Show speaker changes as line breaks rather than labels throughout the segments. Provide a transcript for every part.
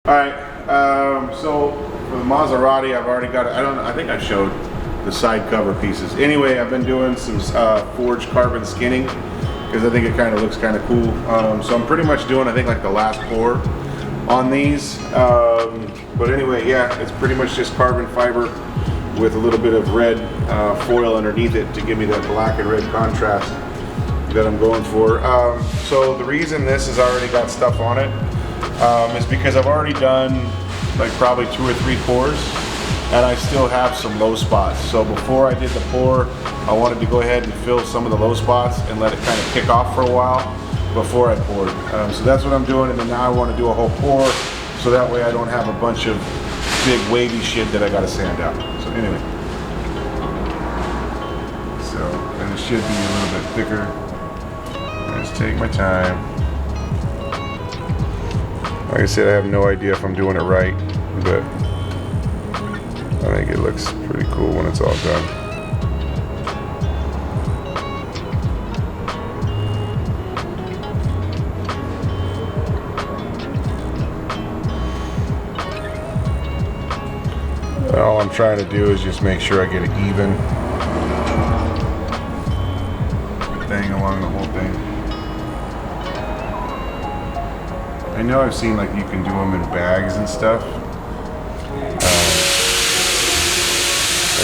All right, so for the Maserati, I've already got, I think I showed the side cover pieces. Anyway, I've been doing some forged carbon skinning because I think it kind of looks kind of cool. So I'm pretty much doing, I think, like the last pour on these. But anyway, yeah, it's pretty much just carbon fiber with a little bit of red foil underneath it to give me that black and red contrast that I'm going for. So the reason this has already got stuff on it is because I've already done like probably 2 or 3 pours and I still have some low spots. So before I did the pour, I wanted to go ahead and fill some of the low spots and let it kind of kick off for a while before I poured. So that's what I'm doing, and then now I want to do a whole pour so that way I don't have a bunch of big wavy shit that I gotta sand out. So anyway, and it should be a little bit thicker. Just take my time. Like I said, I have no idea if I'm doing it right, but I think it looks pretty cool when it's all done. And all I'm trying to do is just make sure I get it even thing along the whole thing. I know I've seen like you can do them in bags and stuff. And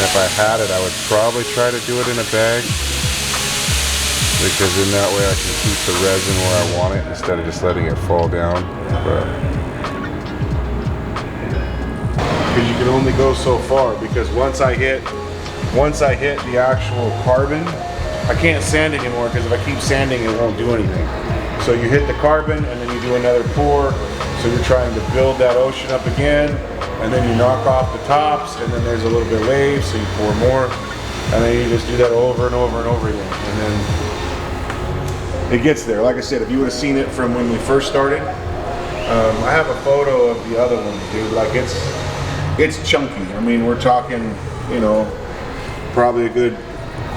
if I had it, I would probably try to do it in a bag, because in that way I can keep the resin where I want it instead of just letting it fall down. Because you can only go so far, because once I hit the actual carbon, I can't sand anymore, because if I keep sanding it won't do anything. So you hit the carbon and then you do another pour, so you're trying to build that ocean up again, and then you knock off the tops, and then there's a little bit of wave, so you pour more, and then you just do that over and over and over again, and then it gets there. Like I said, if you would have seen it from when we first started, I have a photo of the other one, dude. Like it's chunky. I mean, we're talking, you know, probably a good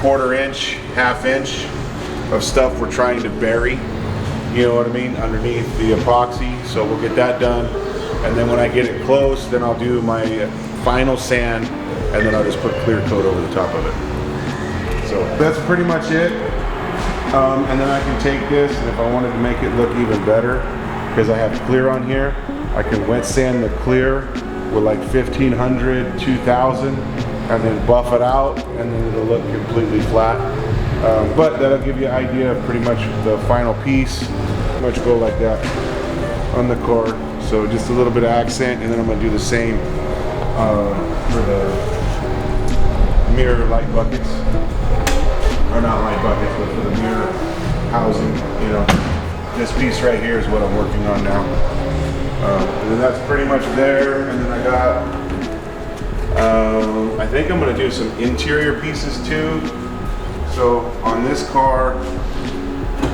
1/4 inch, 1/2 inch of stuff we're trying to bury. You know what I mean, underneath the epoxy. So we'll get that done, and then when I get it close, then I'll do my final sand, and then I'll just put clear coat over the top of it. So that's pretty much it. And then I can take this, and if I wanted to make it look even better, because I have clear on here, I can wet sand the clear with like 1500, 2000, and then buff it out, and then it'll look completely flat. But that'll give you an idea of pretty much the final piece. Pretty much go like that on the car. So just a little bit of accent, and then I'm gonna do the same for the mirror light buckets. Or not light buckets, but for the mirror housing, you know. This piece right here is what I'm working on now. And then that's pretty much there, and then I got, I think I'm gonna do some interior pieces too. So on this car,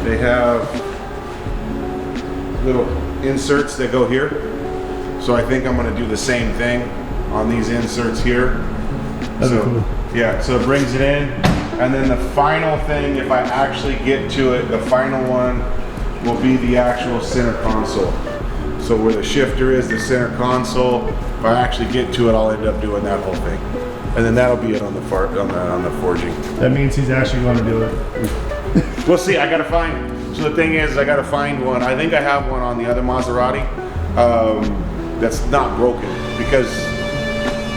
they have little inserts that go here. So I think I'm gonna do the same thing on these inserts here. So cool. Yeah, so it brings it in. And then the final thing, if I actually get to it, the final one will be the actual center console. So where the shifter is, the center console, if I actually get to it, I'll end up doing that whole thing. And then that'll be it on the forging.
That means he's actually going to do it.
We'll see. I gotta find. So the thing is, I gotta find one. I think I have one on the other Maserati that's not broken, because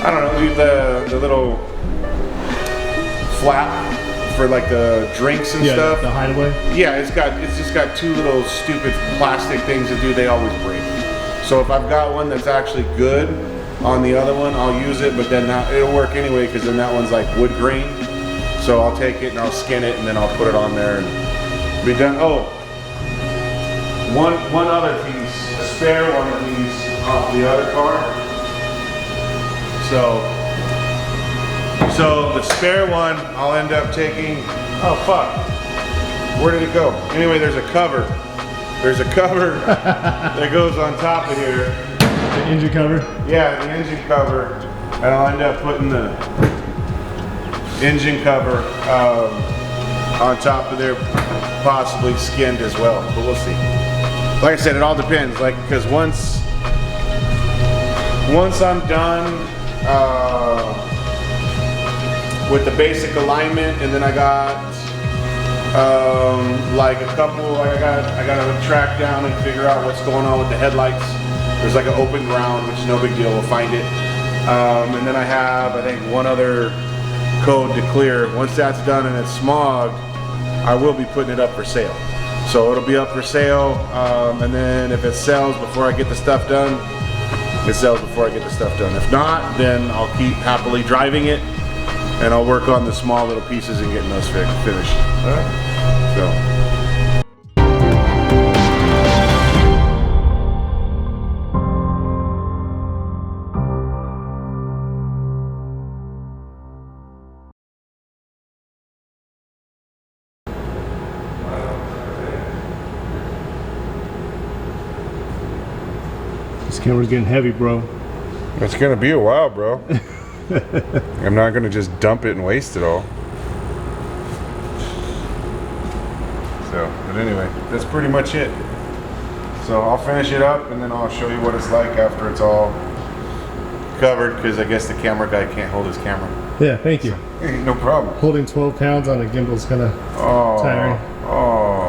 I don't know, the little flap for like the drinks and stuff.
The hideaway.
Yeah, it's just got 2 little stupid plastic things that they always break. So if I've got one that's actually good on the other one, I'll use it, but then it'll work anyway, because then that one's like wood grain. So I'll take it and I'll skin it, and then I'll put it on there and be done. Oh, one other piece, a spare one of these off the other car. So the spare one, I'll end up taking, oh fuck, where did it go? Anyway, there's a cover. There's a cover that goes on top of here.
The engine cover?
Yeah, the engine cover. And I'll end up putting the engine cover on top of there, possibly skinned as well, but we'll see. Like I said, it all depends, like, because once once I'm done with the basic alignment, and then I got like a couple, like I gotta track down and figure out what's going on with the headlights. There's like an open ground, which is no big deal, we'll find it. And then I have, I think, one other code to clear. Once that's done and it's smogged, I will be putting it up for sale. So it'll be up for sale, and then if it sells before I get the stuff done, it sells before I get the stuff done. If not, then I'll keep happily driving it, and I'll work on the small little pieces and getting those finished. All right. So.
This camera's getting heavy, bro.
It's gonna be a while, bro. I'm not gonna just dump it and waste it all. So, but anyway, that's pretty much it. So I'll finish it up and then I'll show you what it's like after it's all covered, because I guess the camera guy can't hold his camera.
Yeah, thank you.
No problem.
Holding 12 pounds on a gimbal is kind of tiring.
Oh.